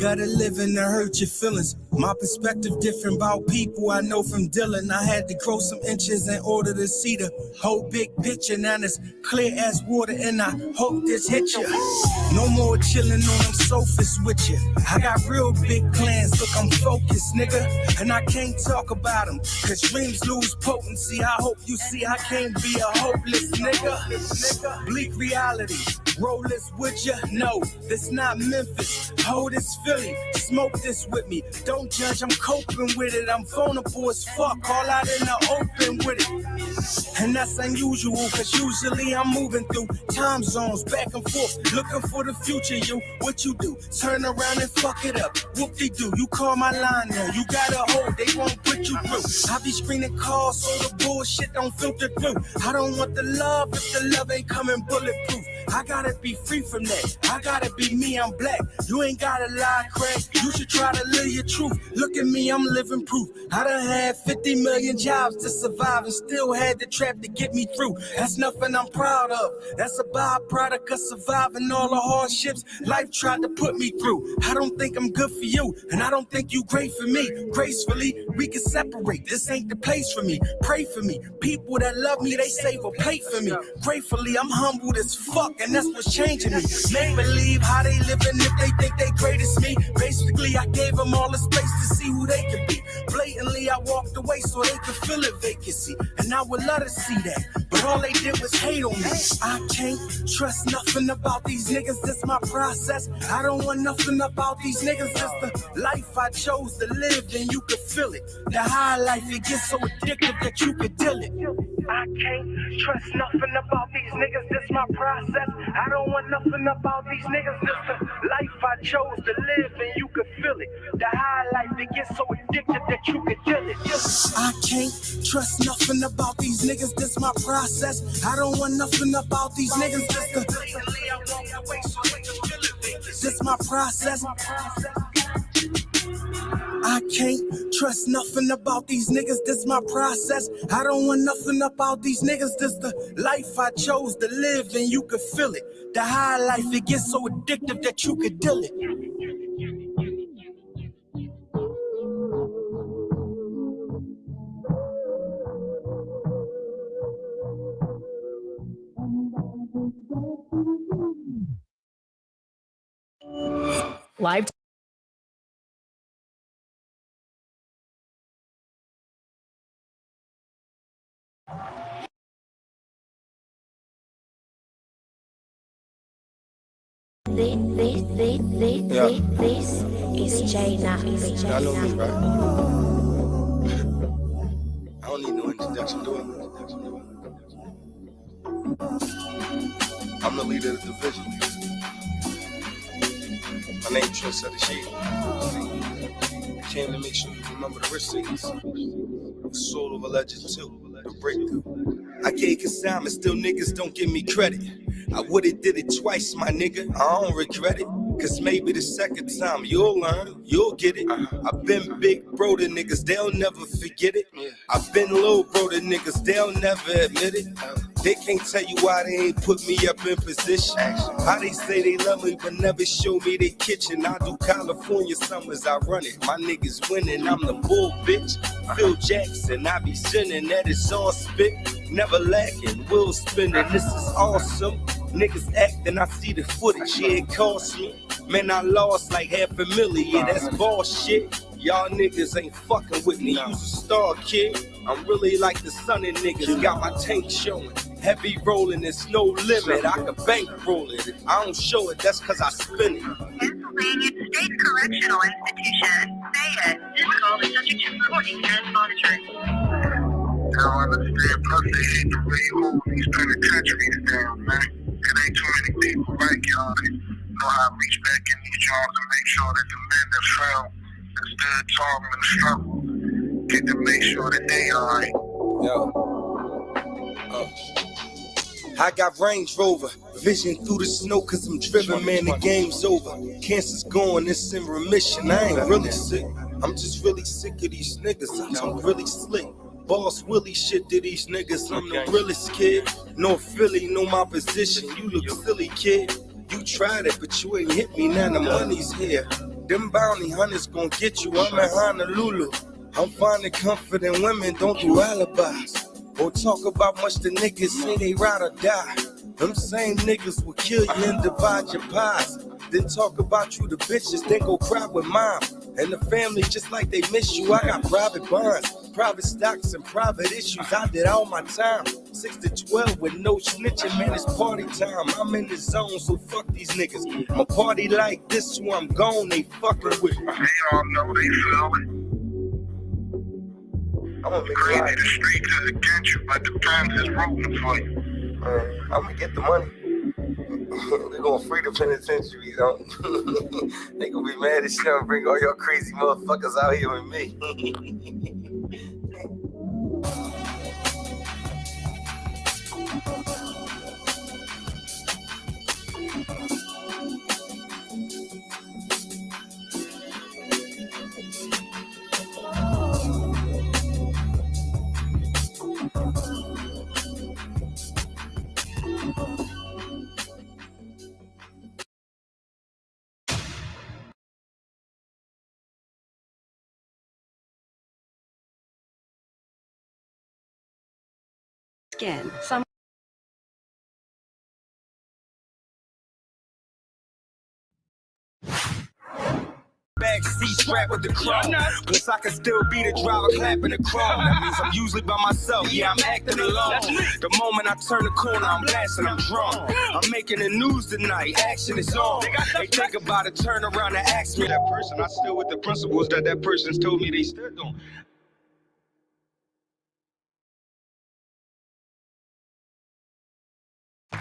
Gotta live in to hurt your feelings. My perspective different about people I know from Dylan. I had to grow some inches in order to see the whole big picture. Now it's clear as water and I hope this hit you. No more chilling on them sofas with you. I got real big plans, look I'm focused, nigga. And I can't talk about them, cause dreams lose potency. I hope you see I can't be a hopeless nigga. Bleak reality, roll this with ya? No, this not Memphis. Hold this Philly, smoke this with me. Don't judge, I'm coping with it. I'm vulnerable as fuck, all out in the open with it. And that's unusual, cause usually I'm moving through time zones, back and forth, looking for the future. You, what you do? Turn around and fuck it up. Whoop-de-doo, you call my line now. You got a hold, they won't put you through. I be screening calls so the bullshit don't filter through. I don't want the love if the love ain't coming bulletproof. I gotta be free from that. I gotta be me, I'm black. You ain't gotta lie, Craig. You should try to live your truth. Look at me, I'm living proof. I done had 50 million jobs to survive and still had the trap to get me through. That's nothing I'm proud of. That's a byproduct of surviving all the hardships life tried to put me through. I don't think I'm good for you, and I don't think you great for me. Gracefully, we can separate. This ain't the place for me. Pray for me. People that love me, they save a plate for me. Gratefully, I'm humbled as fuck. And that's what's changing me. Make believe how they living if they think they great as me. Basically, I gave them all the space to see who they could be. Blatantly, I walked away so they could feel a vacancy. And I would love to see that. But all they did was hate on me. I can't trust nothing about these niggas. This my process. I don't want nothing about these niggas. It's the life I chose to live, and you could feel it. The high life, it gets so addictive that you could deal it. I can't trust nothing about these niggas. This my process. I don't want nothing about these niggas. This the life I chose to live, and you could feel it. The high life, it gets so addictive that you could deal it. I can't trust nothing about these niggas. This my process. I don't want nothing about these niggas. This my process. I can't trust nothing about these niggas, this my process. I don't want nothing about these niggas, this the life I chose to live, and you could feel it. The high life, it gets so addictive that you could deal it. Live. This is China. Y'all know me, right? I don't need no introduction, do I? I'm the leader of the division. My name is CashApp SHEEPSTAYSLEEPTV. I came to make sure you remember the receipts. The soul of a legend too, the breakthrough. I gave consignment, still niggas don't give me credit. I would've did it twice, my nigga, I don't regret it. Cause maybe the second time you'll learn, you'll get it. I've been big bro to niggas, they'll never forget it. I've been low bro to niggas, they'll never admit it. They can't tell you why they ain't put me up in position. How they say they love me but never show me their kitchen. I do California summers, I run it. My niggas winning, I'm the bull bitch. Phil Jackson, I be sinning, that is all spit. Never lacking, will spinning, this is awesome. Niggas acting, I see the footage, yeah, it cost me. Man, I lost like $500,000, yeah, that's bullshit. Y'all niggas ain't fucking with me, you's a star, kid. I'm really like the son of niggas, got my tank showing. Heavy rolling, there's no limit, I can bankroll it. I don't show it, that's cause I spin it. Pennsylvania State Correctional Institution, say it. This call is subject to recording and monitoring. I don't understand, plus they hate the way you hold these penitentiaries down, man. It ain't too many people like y'all that know how to reach back in these jobs and make sure that the men that fell and stood tall in the struggle get to make sure that they alright. I got Range Rover, vision through the snow cause I'm driven, man, the game's over. Cancer's gone, it's in remission, I ain't really sick. I'm just really sick of these niggas, I'm really slick. Boss Willie shit to these niggas, I'm the realest kid. No Philly, know my position, you look silly kid. You tried it, but you ain't hit me, now the money's here. Them bounty hunters gon' get you, I'm in Honolulu. I'm finding comfort in women, don't do alibis. Or talk about much the niggas say they ride or die. Them same niggas will kill you and divide your pies. Then talk about you to bitches, then go cry with mom. And the family just like they miss you, I got private bonds, private stocks and private issues. I did all my time, 6 to 12 with no snitching, man, it's party time. I'm in the zone, so fuck these niggas. My party like this, so I'm gone, they fucking with me. They all know they feel it. I'm gonna make Crazy, the streets is against you, but the fans is rooting for you. I'm gonna get the money. They're gonna free the penitentiaries. They gonna be mad as shit and bring all y'all crazy motherfuckers out here with me. Skin. Backseat strapped with the chrome. Plus I can still be the driver clapping the chrome. That means I'm usually by myself, yeah, I'm acting alone. The moment I turn the corner, I'm blasting, I'm drunk. I'm making the news tonight, action is on. They think about it, turn around and ask me. That person, I still with the principles that person's told me they stood on.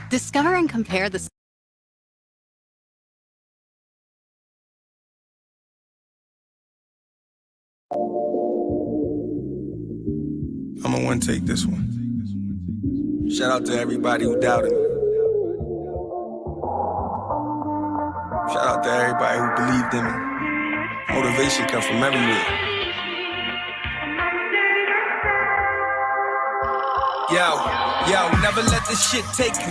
Discover and compare the I'm gonna one take this one. Shout out to everybody who doubted me. Shout out to everybody who believed in me. Motivation comes from everywhere. Yo, never let this shit take you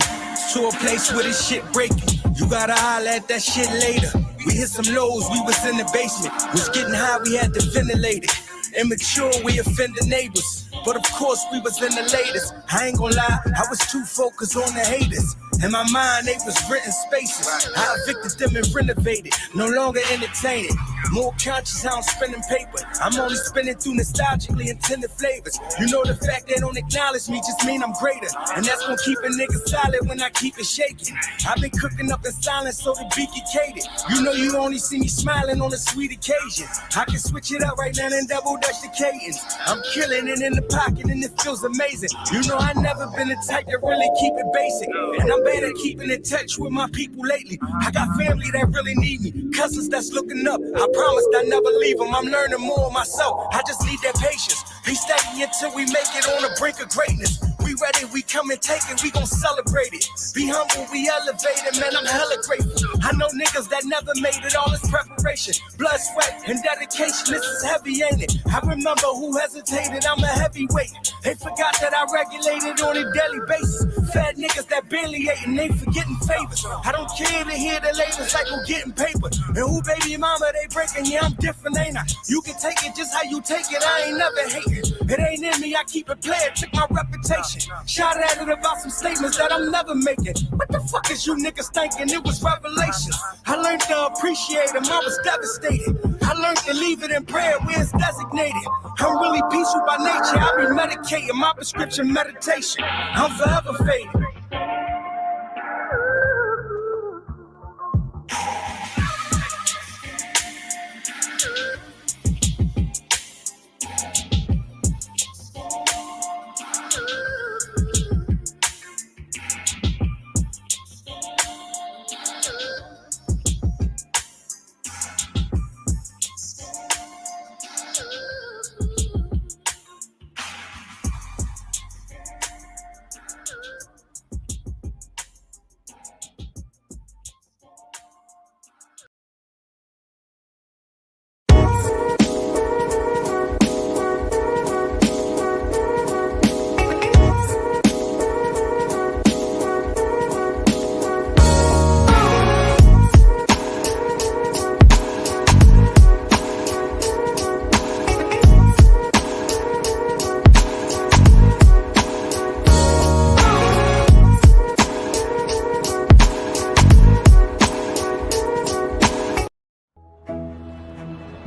to a place where this shit break you. You gotta holler at that shit later. We hit some lows, we was in the basement. Was getting high, we had to ventilate it. Immature, we offended neighbors. But of course, we was in the latest. I ain't gonna lie, I was too focused on the haters. In my mind, they was renting spaces. I evicted them and renovated. No longer entertaining. More conscious how I'm spending paper. I'm only spending through nostalgically intended flavors. You know the fact they don't acknowledge me just mean I'm greater. And that's gonna keep a nigga solid when I keep it shaking. I've been cooking up in silence so the beat get catered. You know you only see me smiling on a sweet occasion. I can switch it up right now and double dutch the cadence. I'm killing it in the pocket and it feels amazing. You know I never been the type to really keep it basic. And I'm bad at keeping in touch with my people lately. I got family that really need me. Cousins that's looking up. I promised I never leave them. I'm learning more myself. I just need that patience. Be steady until we make it on the brink of greatness. We ready, we come and take it, we gon' celebrate it. Be humble, we elevated, man, I'm hella grateful. I know niggas that never made it, all this preparation. Blood, sweat, and dedication, this is heavy, ain't it? I remember who hesitated, I'm a heavyweight. They forgot that I regulated on a daily basis. Fat niggas that barely ate and they forgetting favors. I don't care to hear the latest like I'm getting paper. And who baby mama they breaking, yeah, I'm different, ain't I? You can take it just how you take it, I ain't never hating. It ain't in me, I keep it playing, check my reputation. Shot at it about some statements that I'm never making. What the fuck is you niggas thinking? It was revelations. I learned to appreciate them, I was devastated. I learned to leave it in prayer where it's designated. I'm really peaceful by nature, I be medicating, my prescription meditation. I'm forever faded.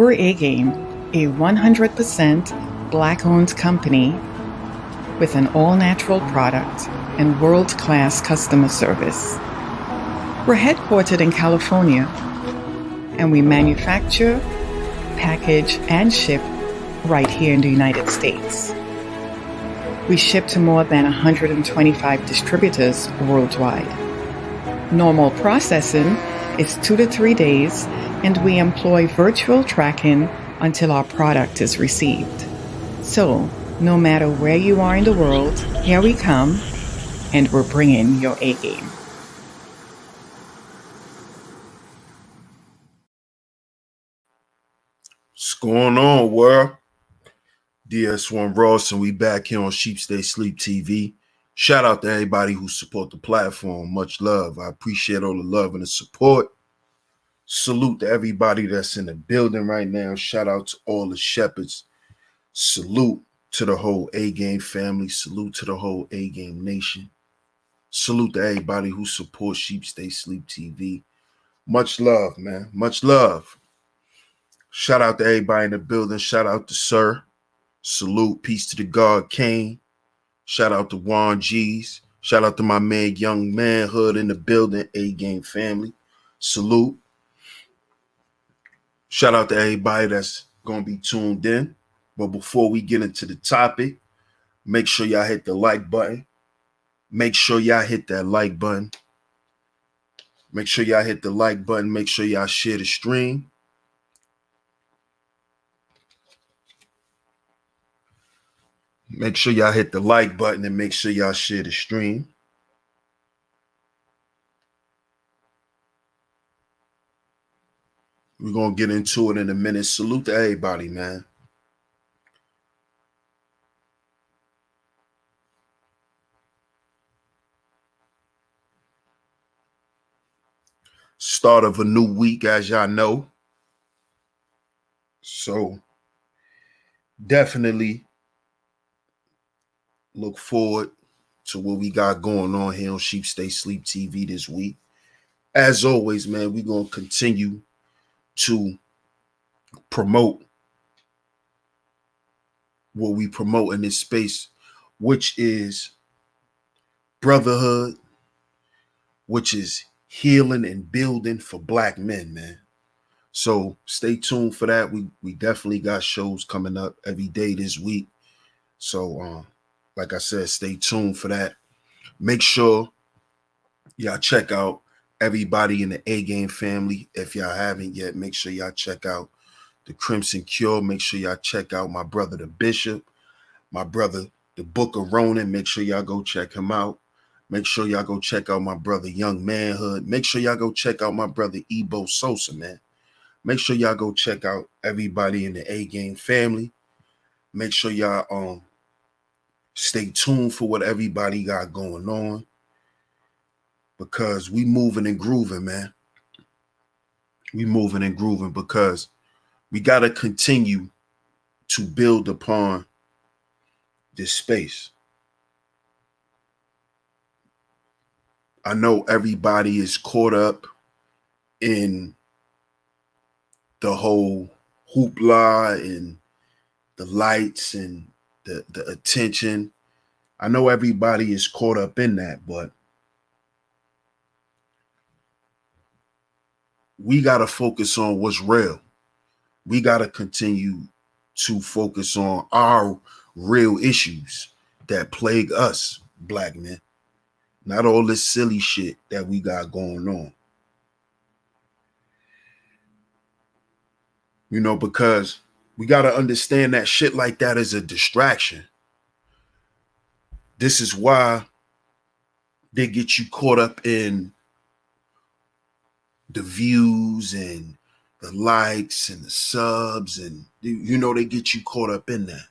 We're A-Game, a 100% Black-owned company with an all-natural product and world-class customer service. We're headquartered in California, and we manufacture, package, and ship right here in the United States. We ship to more than 125 distributors worldwide. Normal processing is 2 to 3 days, and we employ virtual tracking until our product is received. So, no matter where you are in the world, here we come, and we're bringing your A-game. What's going on, world? DS1 Ross, and we back here on Sheep Stay Sleep TV. Shout out to everybody who support the platform. Much love. I appreciate all the love and the support. Salute to everybody that's in the building right now. Shout out to all the shepherds. Salute to the whole A-Game family. Salute to the whole A-Game nation. Salute to everybody who supports Sheep Stay Sleep TV. Much love, man. Much love. Shout out to everybody in the building. Shout out to Sir. Salute. Peace to the God Kane. Shout out to Juan G's. Shout out to my man Young Manhood in the building. A-Game family. Salute. Shout out to everybody that's going to be tuned in. But before we get into the topic, make sure y'all hit the like button. Make sure y'all hit that like button. Make sure y'all hit the like button. Make sure y'all share the stream. Make sure y'all hit the like button and make sure y'all share the stream. We're going to get into it in a minute. Salute to everybody, man. Start of a new week, as y'all know. So definitely look forward to what we got going on here on Sheep Stay Sleep TV this week. As always, man, we're going to continue to promote what we promote in this space, which is brotherhood, which is healing and building for Black men, man. So stay tuned for that. We definitely got shows coming up every day this week. So like I said, stay tuned for that. Make sure y'all check out everybody in the A-Game family. If y'all haven't yet, make sure y'all check out the Crimson Cure. Make sure y'all check out my brother, the Bishop, my brother, the Book of Ronan. Make sure y'all go check him out. Make sure y'all go check out my brother, Young Manhood. Make sure y'all go check out my brother, Ebo Sosa, man. Make sure y'all go check out everybody in the A-Game family. Make sure y'all stay tuned for what everybody got going on, because we moving and grooving, man. We moving and grooving because we got to continue to build upon this space. I know everybody is caught up in the whole hoopla and the lights and the attention. I know everybody is caught up in that, but we got to focus on what's real. We got to continue to focus on our real issues that plague us, Black men. Not all this silly shit that we got going on. You know, because we got to understand that shit like that is a distraction. This is why they get you caught up in the views and the likes and the subs, and you know, they get you caught up in that.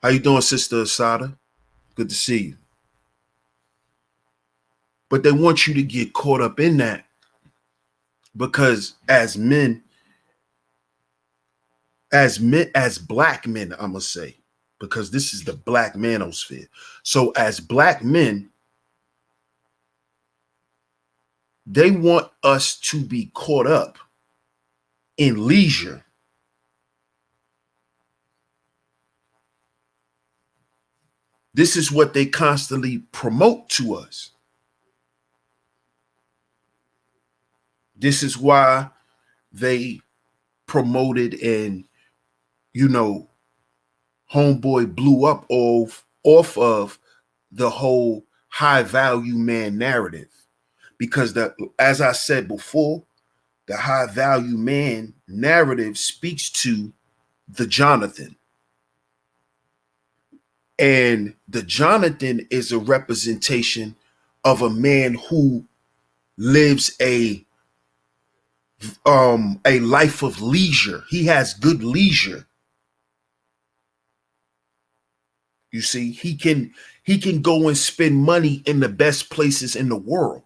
How you doing, Sister Asada? Good to see you. But they want you to get caught up in that because as men, as Black men, I'm gonna say, because this is the Black manosphere. So as Black men, they want us to be caught up in leisure. This is what they constantly promote to us. This is why they promoted and, Homeboy blew up off of the whole high value man narrative. Because as I said before, the high value man narrative speaks to the Jonathan. And the Jonathan is a representation of a man who lives a life of leisure. He has good leisure. You see, he can go and spend money in the best places in the world.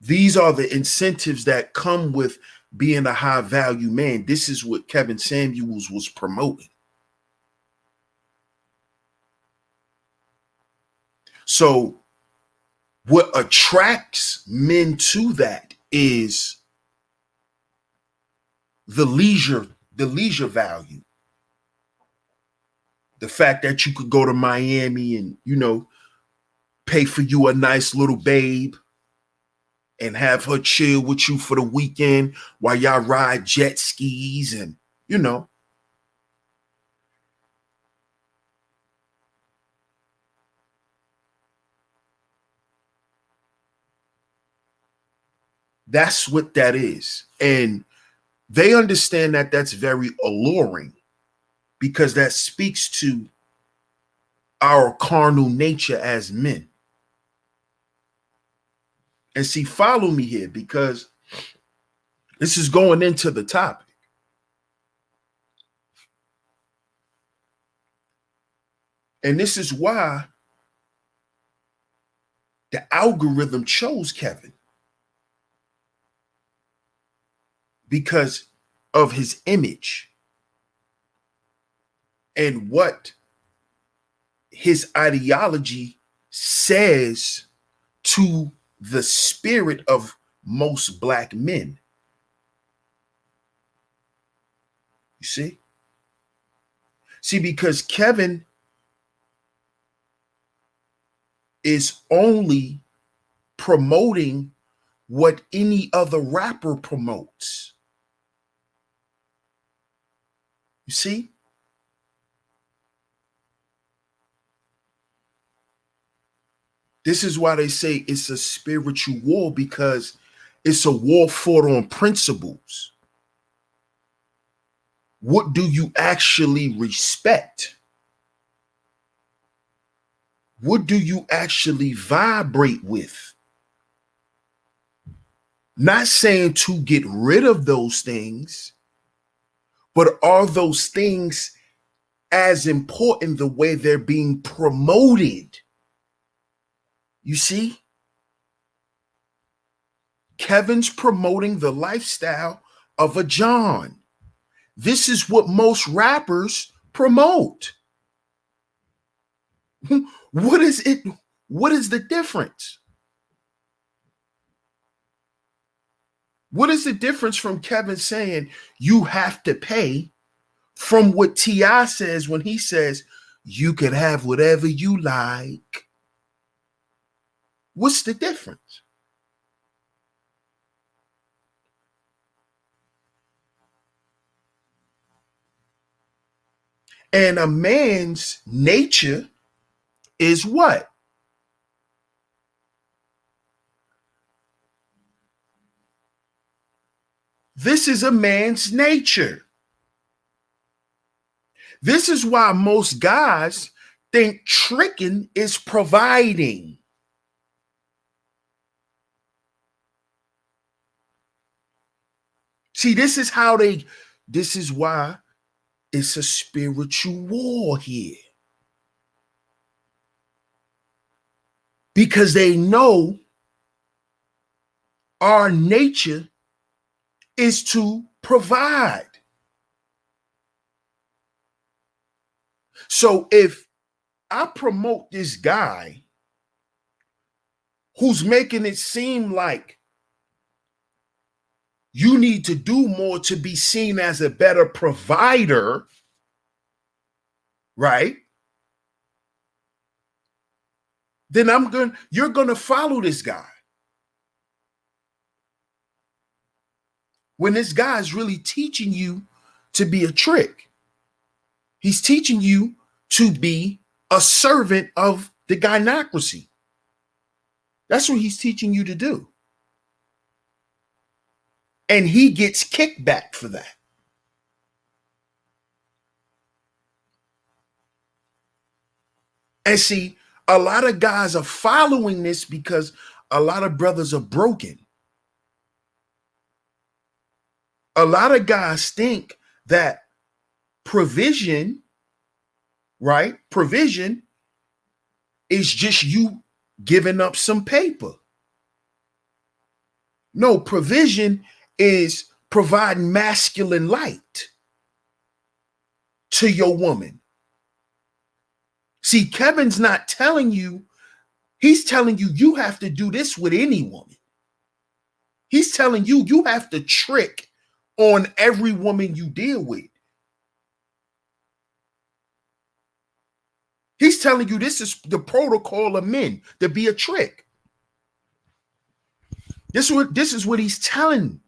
These are the incentives that come with being a high value man. This is what Kevin Samuels was promoting. So what attracts men to that is the leisure value. The fact that you could go to Miami and, pay for you a nice little babe and have her chill with you for the weekend while y'all ride jet skis and, That's what that is. And they understand that that's very alluring because that speaks to our carnal nature as men. And see, follow me here because this is going into the topic. And this is why the algorithm chose Kevin. Because of his image and what his ideology says to the spirit of most black men. You see? See, because Kevin is only promoting what any other rapper promotes. You see? This is why they say it's a spiritual war, because it's a war fought on principles. What do you actually respect? What do you actually vibrate with? Not saying to get rid of those things, but are those things as important the way they're being promoted? You see? Kevin's promoting the lifestyle of a John. This is what most rappers promote. What is it? What is the difference? What is the difference from Kevin saying you have to pay from what T.I. says when he says you can have whatever you like? What's the difference? And a man's nature is what? This is a man's nature. This is why most guys think tricking is providing. See, this is why it's a spiritual war here. Because they know our nature is to provide. So if I promote this guy who's making it seem like you need to do more to be seen as a better provider, right? Then you're going to follow this guy. When this guy is really teaching you to be a trick. He's teaching you to be a servant of the gynocracy. That's what he's teaching you to do. And he gets kickback for that. And see, a lot of guys are following this because a lot of brothers are broken. A lot of guys think that provision, right? Provision is just you giving up some paper. No, provision is providing masculine light to your woman. See, Kevin's not telling you, he's telling you, you have to do this with any woman. He's telling you, you have to trick on every woman you deal with. He's telling you this is the protocol of men, to be a trick. This is what he's telling.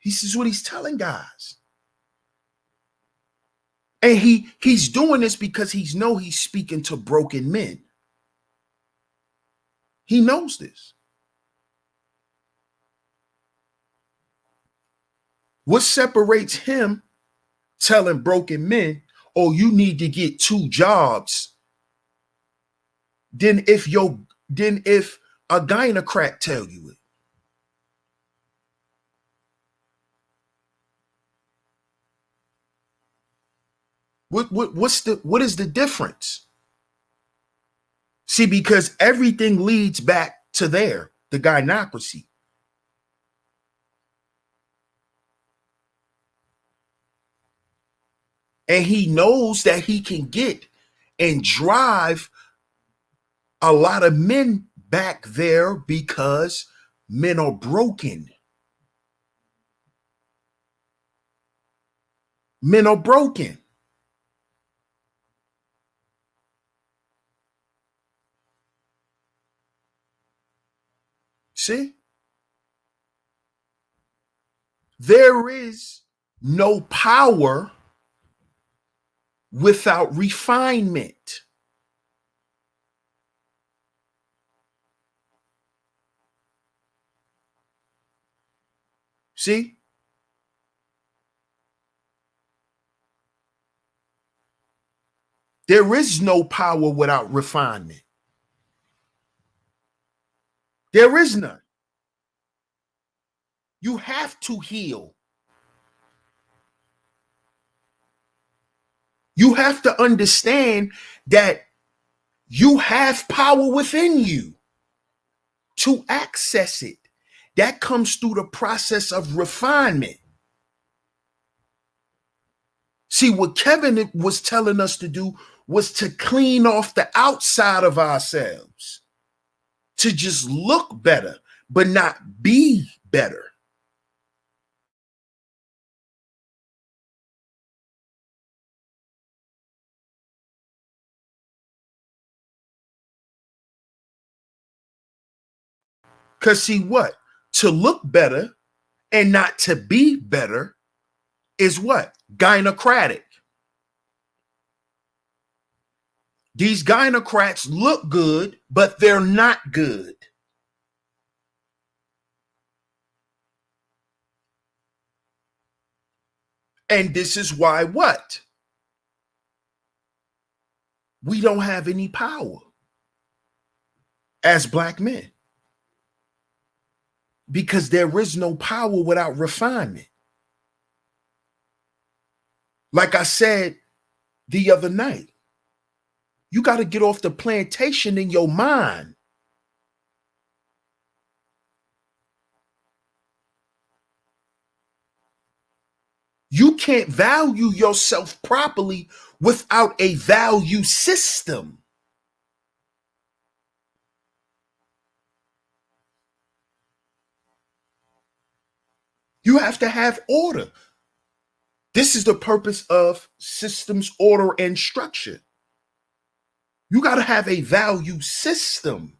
This is what he's telling guys. And he's doing this because he's speaking to broken men. He knows this. What separates him telling broken men, oh, you need to get 2 jobs, than if a gynocrat tell you it? What is the difference? See, because everything leads back to the gynocracy. And he knows that he can get and drive a lot of men back there because men are broken. Men are broken. See? There is no power without refinement. See? There is no power without refinement. There is none. You have to heal. You have to understand that you have power within you to access it. That comes through the process of refinement. See, what Kevin was telling us to do was to clean off the outside of ourselves, to just look better, but not be better. Because see what? To look better and not to be better is what? Gynocratic. These gynocrats look good, but they're not good. And this is why what? We don't have any power as black men. Because there is no power without refinement. Like I said the other night, you got to get off the plantation in your mind. You can't value yourself properly without a value system. You have to have order. This is the purpose of systems, order, and structure. You got to have a value system.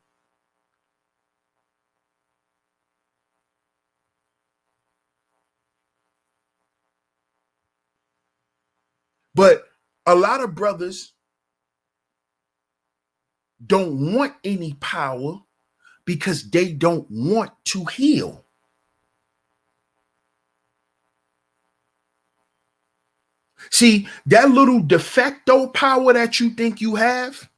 But a lot of brothers don't want any power because they don't want to heal. See, that little de facto power that you think you have,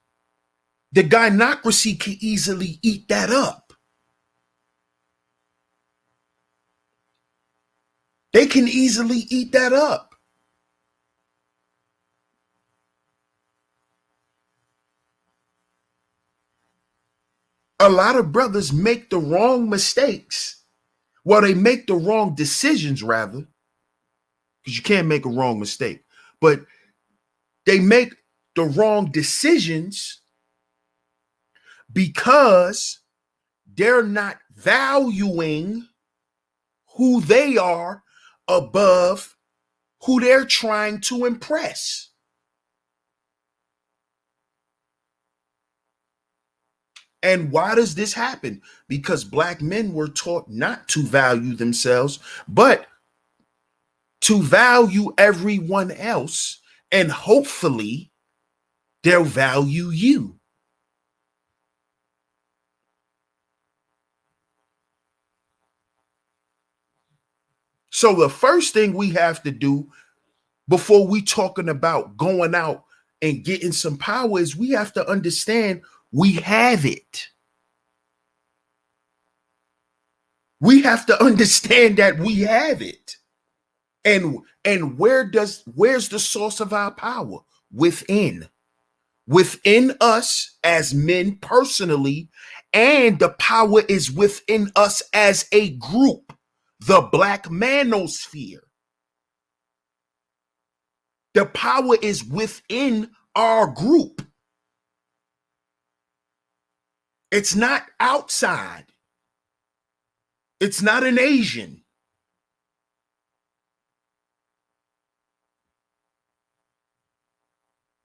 the gynocracy can easily eat that up. They can easily eat that up. A lot of brothers make the wrong mistakes. Well, they make the wrong decisions, rather, because you can't make a wrong mistake. But they make the wrong decisions because they're not valuing who they are above who they're trying to impress. And why does this happen? Because black men were taught not to value themselves, but to value everyone else, and hopefully they'll value you. So the first thing we have to do before we talking about going out and getting some power is we have to understand we have it. We have to understand that we have it. And where's the source of our power? Within us as men personally, and the power is within us as a group, the black manosphere. The power is within our group. It's not outside. It's not an Asian.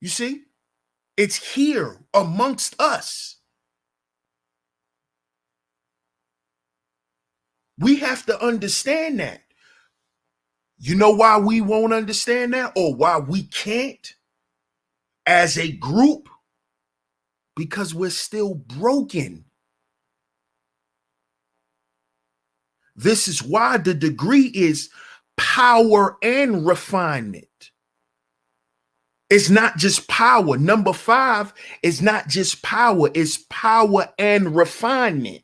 You see? It's here amongst us. We have to understand that. You know why we won't understand that, or why we can't as a group? Because we're still broken. This is why the degree is power and refinement. It's not just power. Number 5 is not just power, it's power and refinement.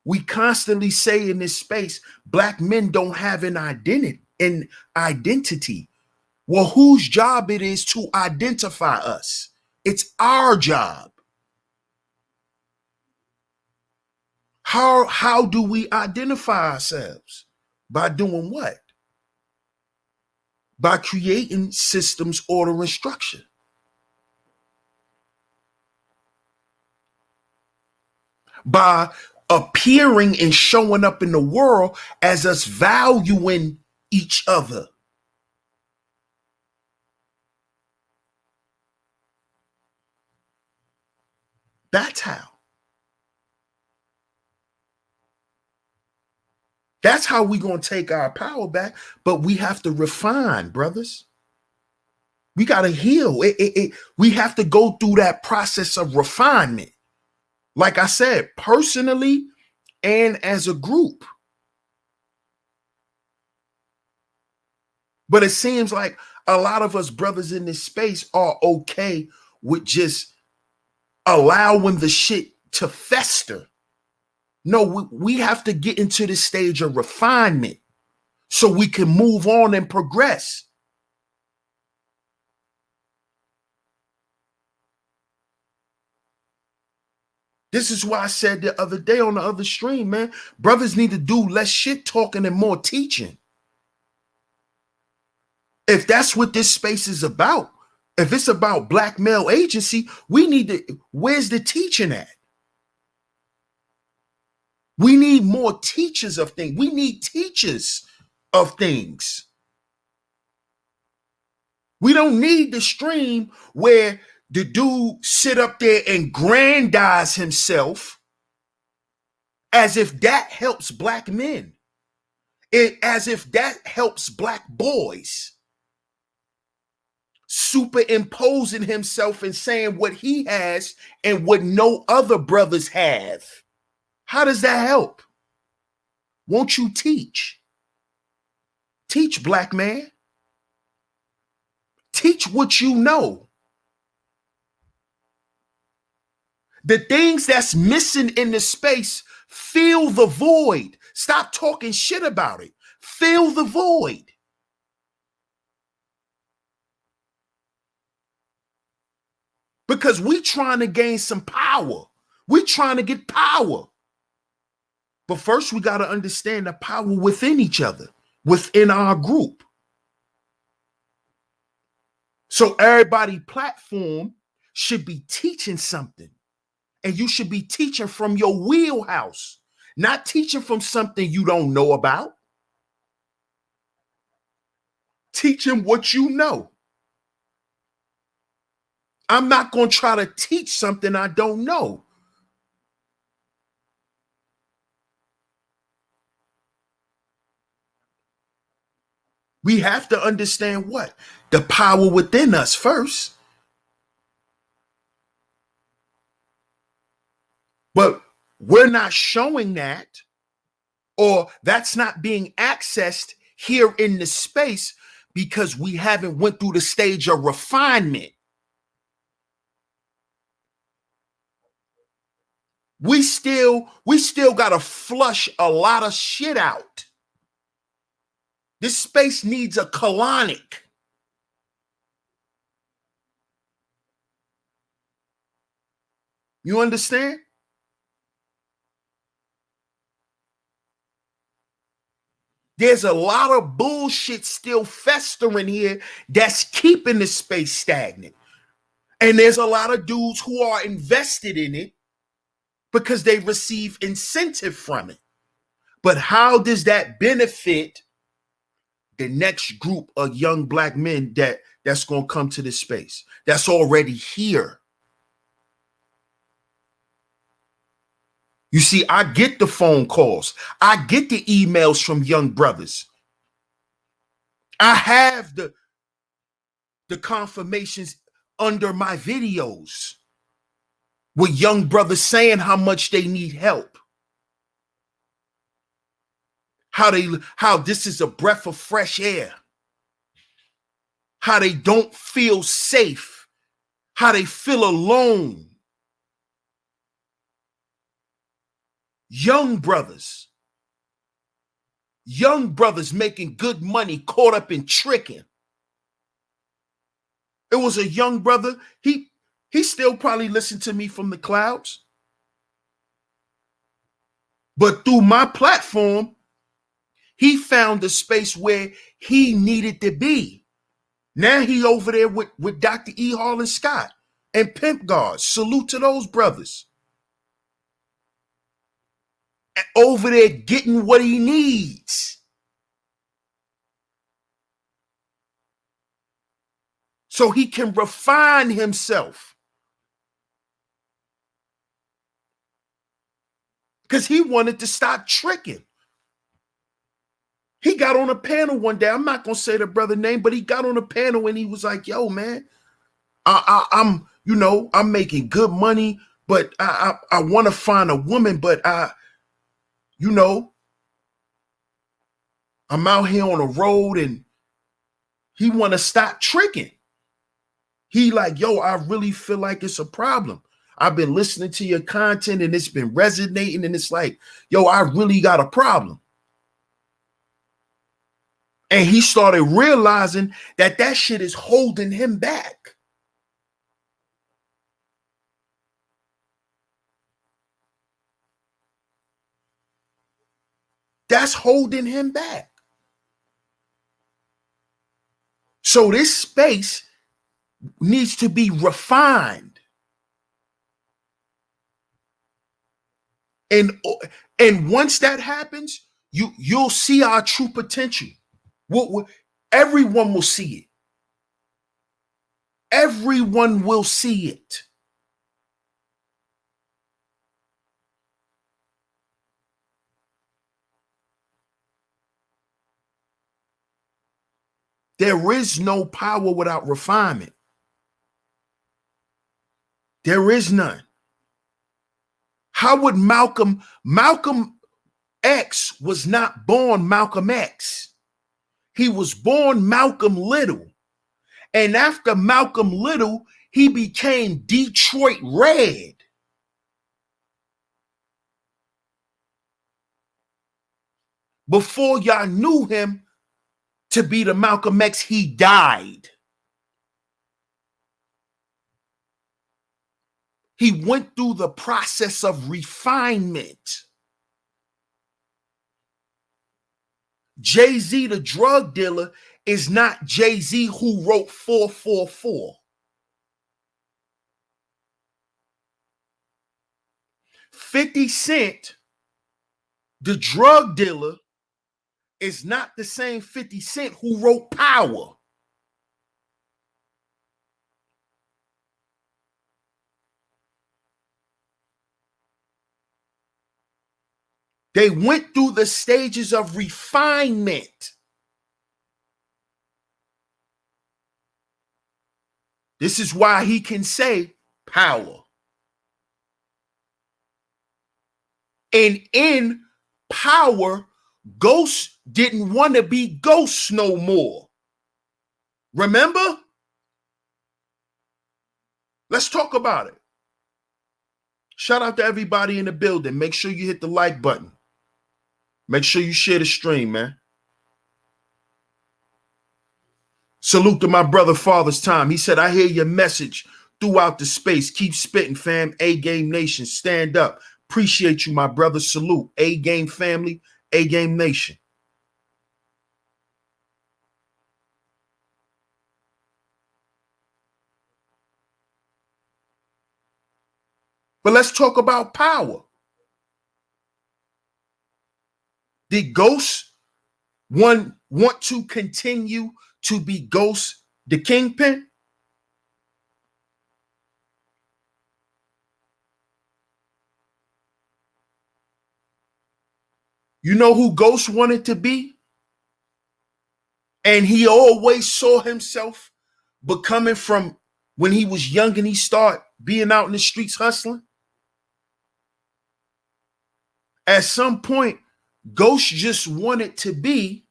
We constantly say in this space, black men don't have an identity. Well, whose job it is to identify us? It's our job. How do we identify ourselves? By doing what? By creating systems, order, and structure. By appearing and showing up in the world as us valuing each other. That's how. That's how we're going to take our power back, but we have to refine, brothers. We got to heal. We have to go through that process of refinement. Like I said, personally and as a group. But it seems like a lot of us brothers in this space are okay with just allowing the shit to fester. No, we have to get into this stage of refinement so we can move on and progress. This is why I said the other day on the other stream, man, brothers need to do less shit talking and more teaching. If that's what this space is about, If it's about black male agency, we need to, where's the teaching at? We need more teachers of things. We need teachers of things. We don't need the stream where the dude sit up there and grandize himself as if that helps black men. As if that helps black boys. Superimposing himself and saying what he has and what no other brothers have. How does that help? Won't you teach? Teach, black man. Teach what you know. The things that's missing in the space, fill the void. Stop talking shit about it. Fill the void. Because we trying to gain some power. We trying to get power. But first we got to understand the power within each other, within our group. So everybody platform should be teaching something. And you should be teaching from your wheelhouse, not teaching from something you don't know about. Teaching what you know. I'm not going to try to teach something I don't know. We have to understand what? The power within us first. But we're not showing that, or that's not being accessed here in the space because we haven't went through the stage of refinement. We still got to flush a lot of shit out. This space needs a colonic. You understand? There's a lot of bullshit still festering here that's keeping the space stagnant. And there's a lot of dudes who are invested in it because they receive incentive from it. But how does that benefit the next group of young black men that's going to come to this space, that's already here? You see, I get the phone calls. I get the emails from young brothers. I have the confirmations under my videos with young brothers saying how much they need help. How this is a breath of fresh air. How they don't feel safe. How they feel alone. Young brothers making good money, caught up in tricking. It was a young brother. He still probably listened to me from the clouds. But through my platform, he found a space where he needed to be. Now he over there with Dr. E. Harlan Scott and Pimp Guard. Salute to those brothers. Over there getting what he needs. So he can refine himself. Because he wanted to stop tricking. He got on a panel one day. I'm not going to say the brother's name, but he got on a panel and he was like, yo, man, I'm making good money, but I want to find a woman, but I'm out here on the road and he want to stop tricking. He like, yo, I really feel like it's a problem. I've been listening to your content and it's been resonating and it's like, yo, I really got a problem. And he started realizing that shit is holding him back. That's holding him back. So this space needs to be refined. And once that happens, you'll see our true potential. Everyone will see it. Everyone will see it. There is no power without refinement. There is none. How would Malcolm X was not born Malcolm X. He was born Malcolm Little. And after Malcolm Little, he became Detroit Red. Before y'all knew him to be the Malcolm X, he died. He went through the process of refinement. Jay-Z, the drug dealer, is not Jay-Z who wrote 444. 50 Cent, the drug dealer, is not the same 50 Cent who wrote Power. They went through the stages of refinement. This is why he can say power. And in Power, Ghost didn't want to be Ghost no more. Remember? Let's talk about it. Shout out to everybody in the building. Make sure you hit the like button. Make sure you share the stream, man. Salute to my brother Father's Time. He said, I hear your message throughout the space. Keep spitting, fam. A-Game Nation, stand up. Appreciate you, my brother. Salute. A-Game family, A-Game Nation. But let's talk about Power. Did Ghost want to continue to be Ghost the Kingpin? You know who Ghost wanted to be? And he always saw himself becoming from when he was young and he started being out in the streets hustling. At some point, Ghost just wanted to be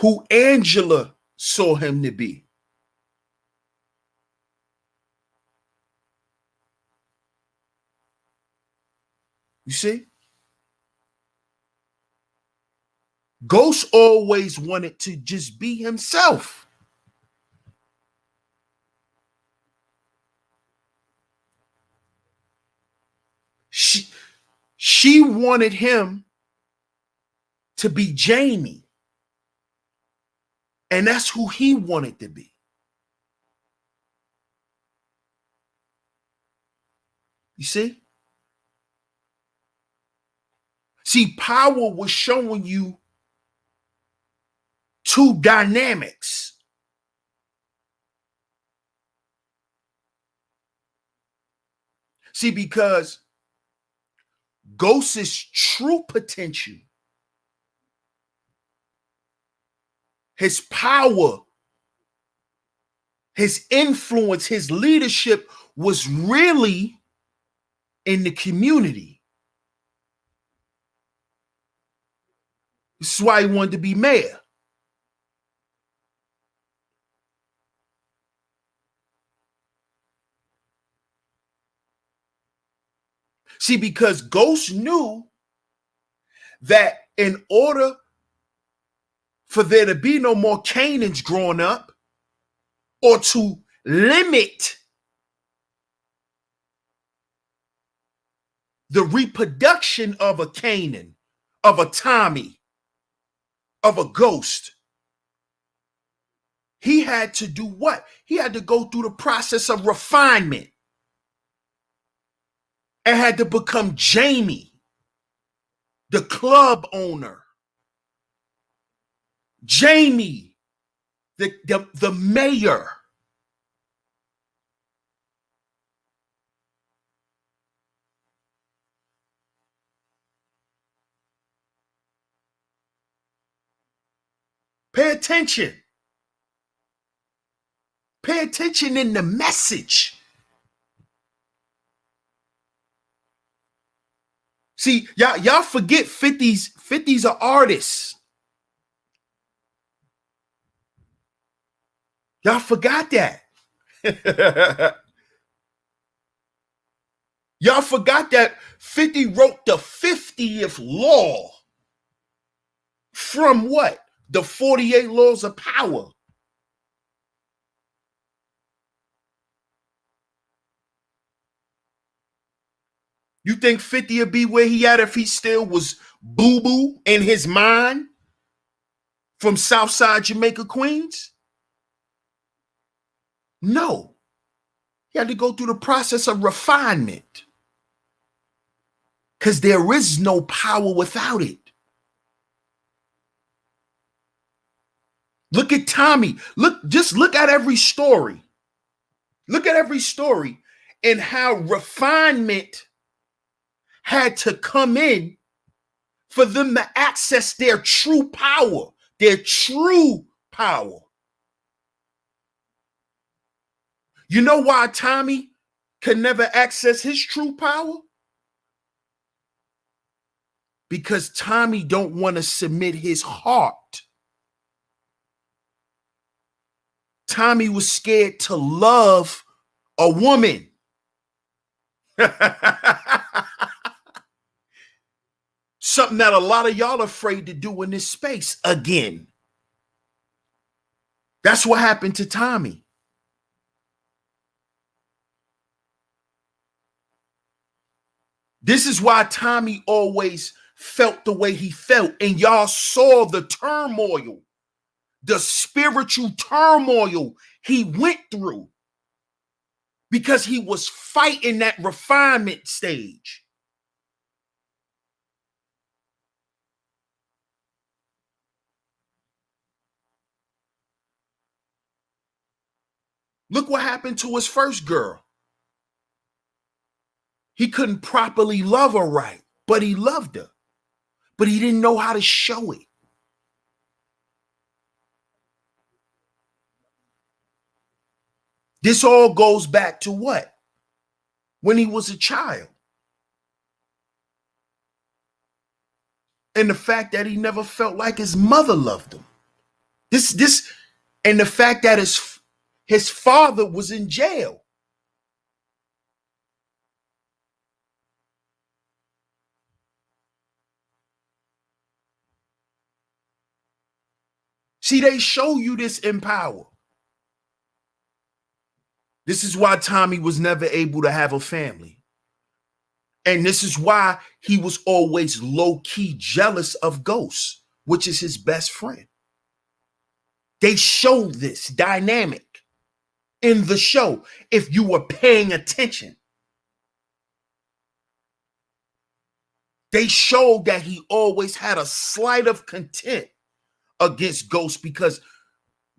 who Angela saw him to be. You see? Ghost always wanted to just be himself. She wanted him to be Jamie. And that's who he wanted to be. You see? See, Power was showing you two dynamics. See, because Ghost's true potential, his power, his influence, his leadership was really in the community. This is why he wanted to be mayor. See, because Ghost knew that in order for there to be no more Canaans growing up, or to limit the reproduction of a Canaan, of a Tommy, of a Ghost, He had to do what? He had to go through the process of refinement and had to become Jamie, the club owner. Jamie, the mayor. Pay attention. Pay attention in the message. See, y'all forget 50s are artists. Y'all forgot that. Y'all forgot that 50 wrote the 50th law from what? The 48 laws of power. You think 50 would be where he at if he still was boo-boo in his mind from Southside Jamaica, Queens? No. He had to go through the process of refinement because there is no power without it. Look at Tommy. Just look at every story. Look at every story and how refinement had to come in for them to access their true power. Their true power. You know why Tommy could never access his true power? Because Tommy don't want to submit his heart. Tommy was scared to love a woman. Something that a lot of y'all are afraid to do in this space again. That's what happened to Tommy. This is why Tommy always felt the way he felt. And y'all saw the turmoil, the spiritual turmoil he went through because he was fighting that refinement stage. Look what happened to his first girl. He couldn't properly love her right, but he loved her. But he didn't know how to show it. This all goes back to what? When he was a child. And the fact that he never felt like his mother loved him. And the fact that his father was in jail. See, they show you this in Power. This is why Tommy was never able to have a family. And this is why he was always low-key jealous of Ghost, which is his best friend. They show this dynamic in the show if you were paying attention. They showed that he always had a slight of contempt against Ghost because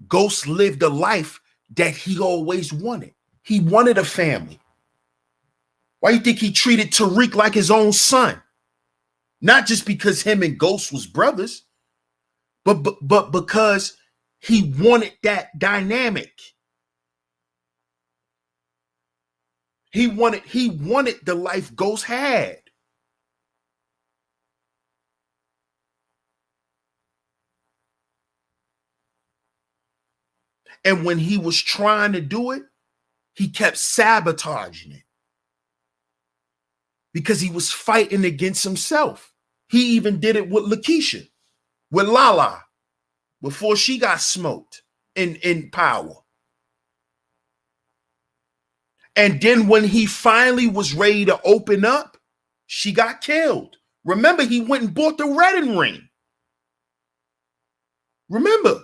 Ghost lived a life that he always wanted. He wanted a family. Why do you think he treated Tariq like his own son? Not just because him and Ghost was brothers, but because he wanted that dynamic. He wanted the life Ghost had. And when he was trying to do it, he kept sabotaging it because he was fighting against himself. He even did it with Lakeisha, with Lala, before she got smoked in Power. And then when he finally was ready to open up, she got killed. Remember, he went and bought the wedding ring. Remember.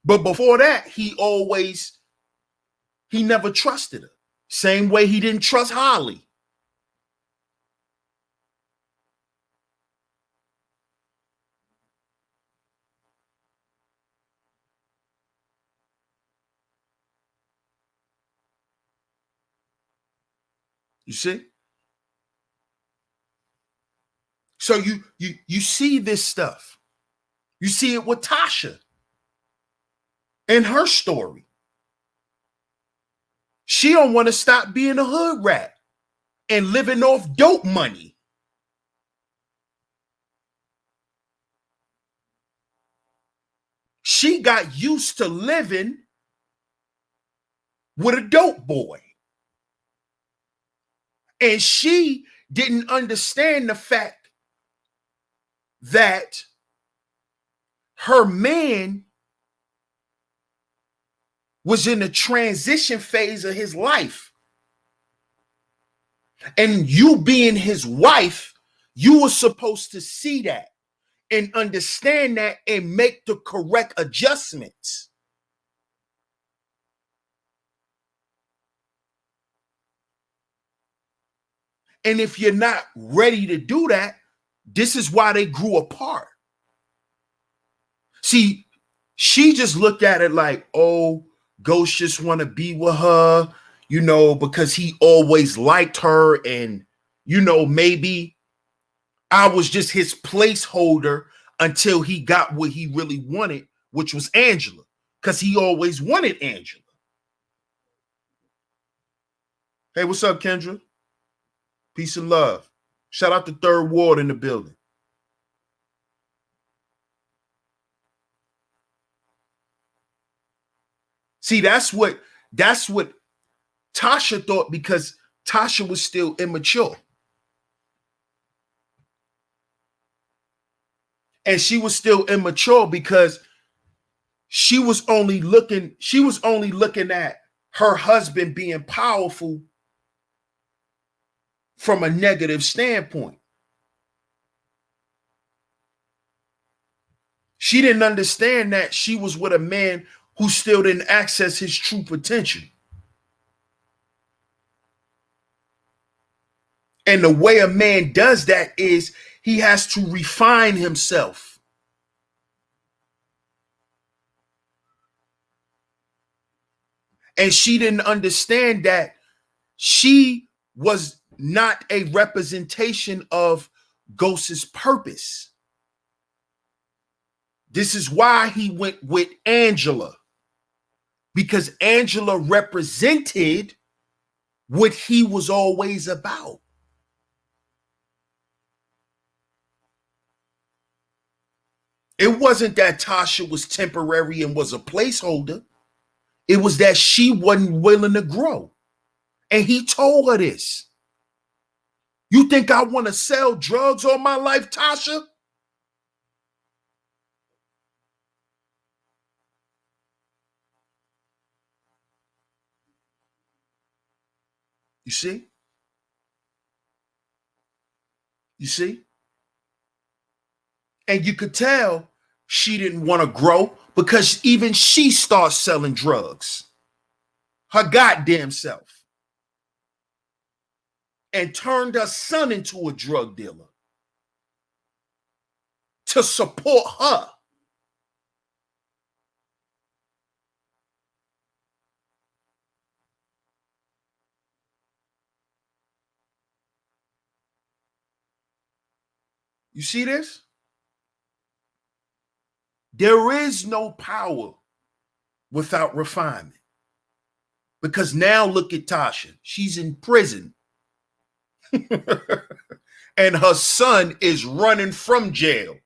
But before that, he never trusted her. Same way he didn't trust Holly. You see? So you see this stuff. You see it with Tasha and her story. She don't want to stop being a hood rat and living off dope money. She got used to living with a dope boy. And she didn't understand the fact that her man was in a transition phase of his life. And you being his wife, you were supposed to see that and understand that and make the correct adjustments. And if you're not ready to do that, this is why they grew apart. See, she just looked at it like, oh, Ghost just want to be with her, you know, because he always liked her. And, you know, maybe I was just his placeholder until he got what he really wanted, which was Angela, because he always wanted Angela. Hey, what's up, Kendra? Peace and love. Shout out to Third Ward in the building. See, that's what Tasha thought, because Tasha was still immature. And she was still immature because she was only looking at her husband being powerful from a negative standpoint. She didn't understand that she was with a man who still didn't access his true potential. And the way a man does that is he has to refine himself. And she didn't understand that she was not a representation of Ghost's purpose. This is why he went with Angela, because Angela represented what he was always about. It wasn't that Tasha was temporary and was a placeholder. It was that she wasn't willing to grow. And he told her this. You think I want to sell drugs all my life, Tasha? You see? You see? And you could tell she didn't want to grow because even she starts selling drugs. Her goddamn self. And turned her son into a drug dealer to support her. You see this? There is no power without refinement. Because now look at Tasha. She's in prison. And her son is running from jail.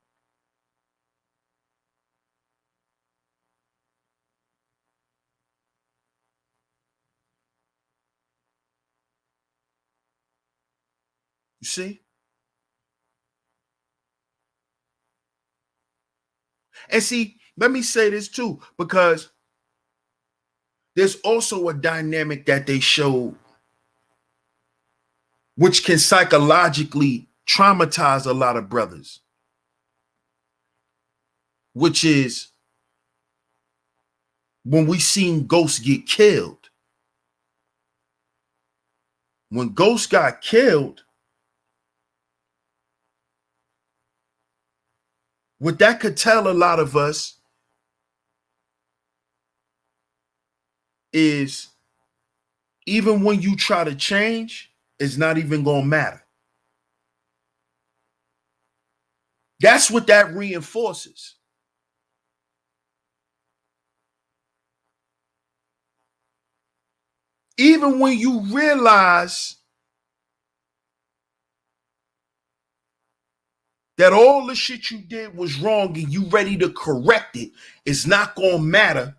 You see? And see, let me say this too, because there's also a dynamic that they showed which can psychologically traumatize a lot of brothers, which is when we seen Ghost get killed. When Ghost got killed, what that could tell a lot of us is even when you try to change, it's not even going to matter. That's what that reinforces. Even when you realize that all the shit you did was wrong and you ready to correct it, it's not going to matter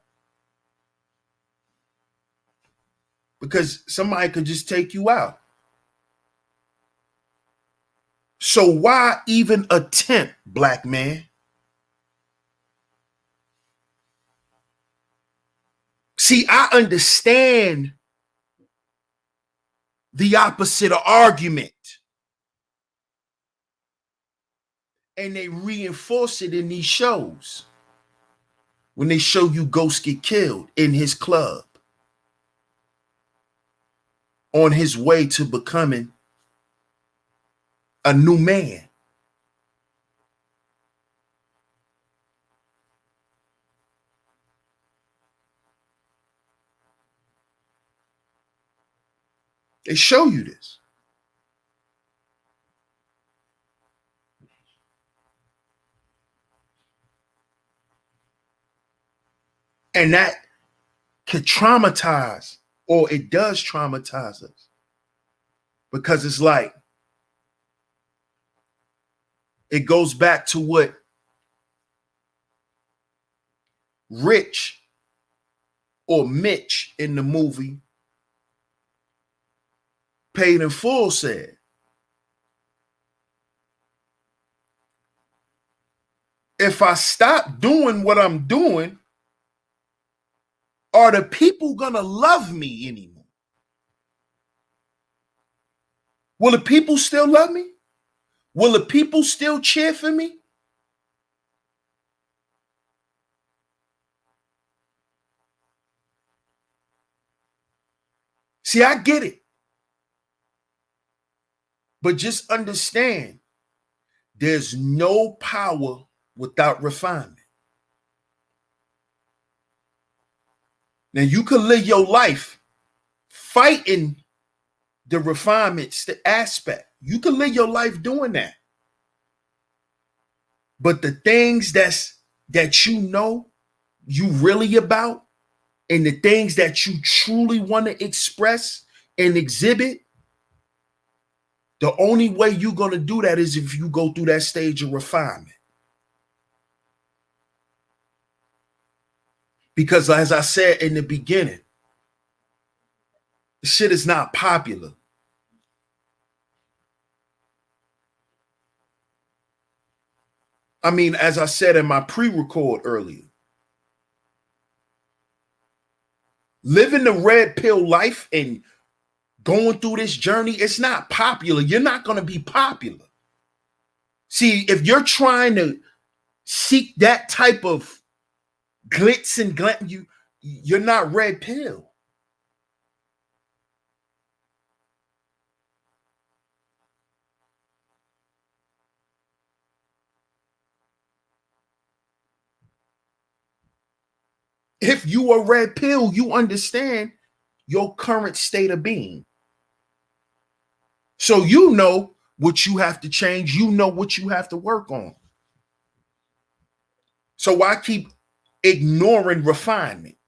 because somebody could just take you out. So why even attempt, black man? See, I understand the opposite of argument. And they reinforce it in these shows. When they show you Ghost get killed in his club on his way to becoming a new man. They show you this. And that could traumatize, or it does traumatize us. Because it's like, it goes back to what Rich or Mitch in the movie Paid in Full said. If I stop doing what I'm doing, are the people gonna love me anymore? Will the people still love me? Will the people still cheer for me? See, I get it. But just understand, there's no power without refinement. Now, you could live your life fighting the refinement aspect. You can live your life doing that. But the things that you know you really about, and the things that you truly want to express and exhibit, the only way you're going to do that is if you go through that stage of refinement. Because as I said in the beginning, shit is not popular. I mean, as I said in my pre-record earlier, living the red pill life and going through this journey, it's not popular. You're not going to be popular. See, if you're trying to seek that type of glitz and glam, you're not red pill. If you are red pill, you understand your current state of being. So you know what you have to change. You know what you have to work on. So why keep ignoring refinement?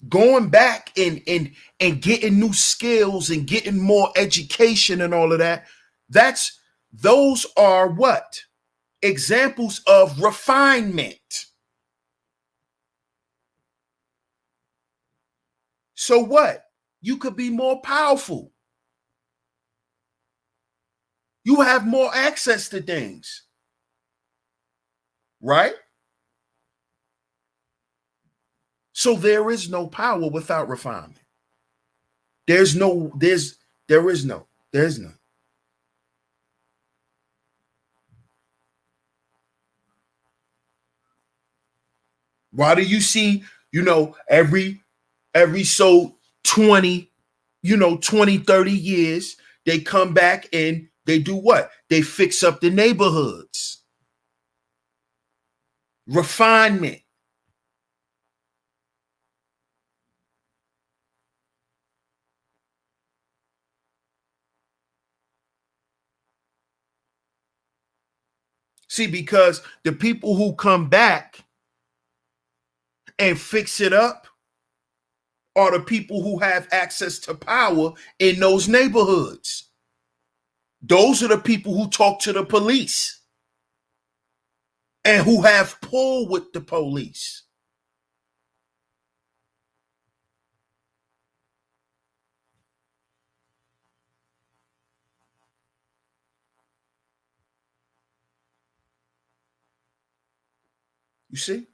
Going back and getting new skills and getting more education and all of that, those are what? Examples of refinement. So what? You could be more powerful. You have more access to things. Right? So there is no power without refinement. There is none. Why do you see, every so 20, 20, 30 years, they come back and they do what? They fix up the neighborhoods. Refinement. See, because the people who come back and fix it up are the people who have access to power in those neighborhoods. Those are the people who talk to the police and who have pull with the police. You see?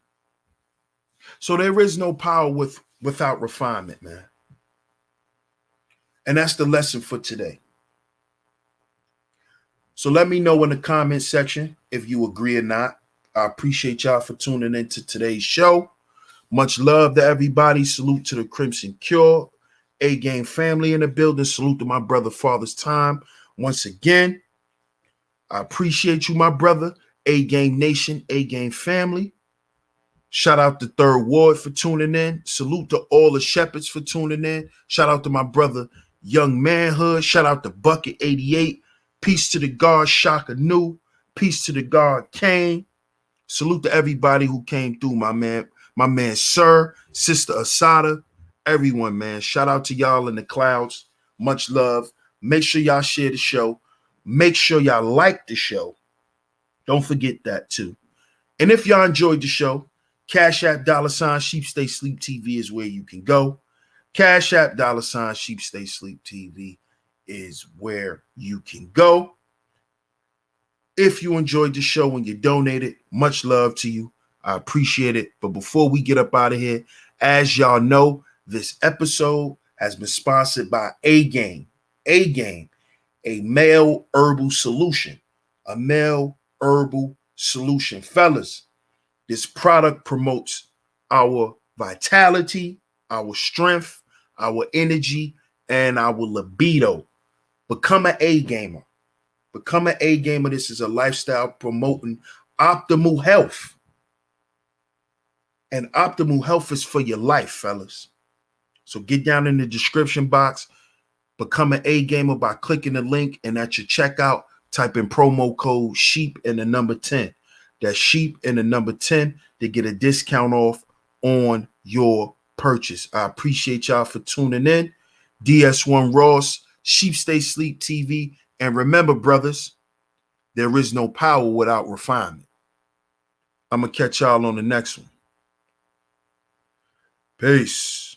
So there is no power without refinement, man. And that's the lesson for today. So let me know in the comment section if you agree or not. I appreciate y'all for tuning into today's show. Much love to everybody. Salute to the Crimson Cure. A-Game family in the building. Salute to my brother Father's Time. Once again, I appreciate you, my brother. A-Game Nation, A-Game family. Shout out to Third Ward for tuning in. Salute to all the Shepherds for tuning in. Shout out to my brother Young Manhood. Shout out to Bucket 88. Peace to the guard Shaka Nu. Peace to the guard Kane. Salute to everybody who came through, my man Sir, Sister Asada, everyone, man. Shout out to y'all in the clouds. Much love. Make sure y'all share the show. Make sure y'all like the show. Don't forget that too. And if y'all enjoyed the show, CashApp $SheepStaySleepTV is where you can go. CashApp $SheepStaySleepTV is where you can go. If you enjoyed the show and you donated, much love to you. I appreciate it. But before we get up out of here, as y'all know, this episode has been sponsored by A-Game. A-Game, a male herbal solution. A male herbal solution. Fellas, this product promotes our vitality, our strength, our energy, and our libido. Become an A-Gamer. Become an A-Gamer. This is a lifestyle promoting optimal health. And optimal health is for your life, fellas. So get down in the description box. Become an A-Gamer by clicking the link, and at your checkout, type in promo code SHEEP and the number 10. That's SHEEP and the number 10 to get a discount off on your purchase. I appreciate y'all for tuning in. DS1 Ross, Sheep Stay Sleep TV. And remember, brothers, there is no power without refinement. I'm going to catch y'all on the next one. Peace.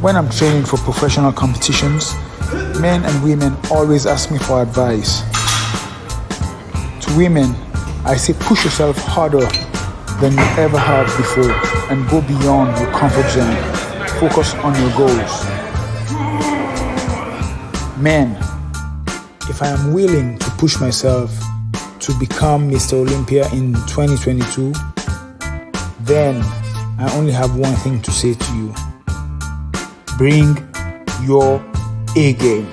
When I'm training for professional competitions, men and women always ask me for advice. To women, I say push yourself harder than you ever have before and go beyond your comfort zone. Focus on your goals. Men, if I am willing to push myself to become Mr. Olympia in 2022, then I only have one thing to say to you. Bring your A game.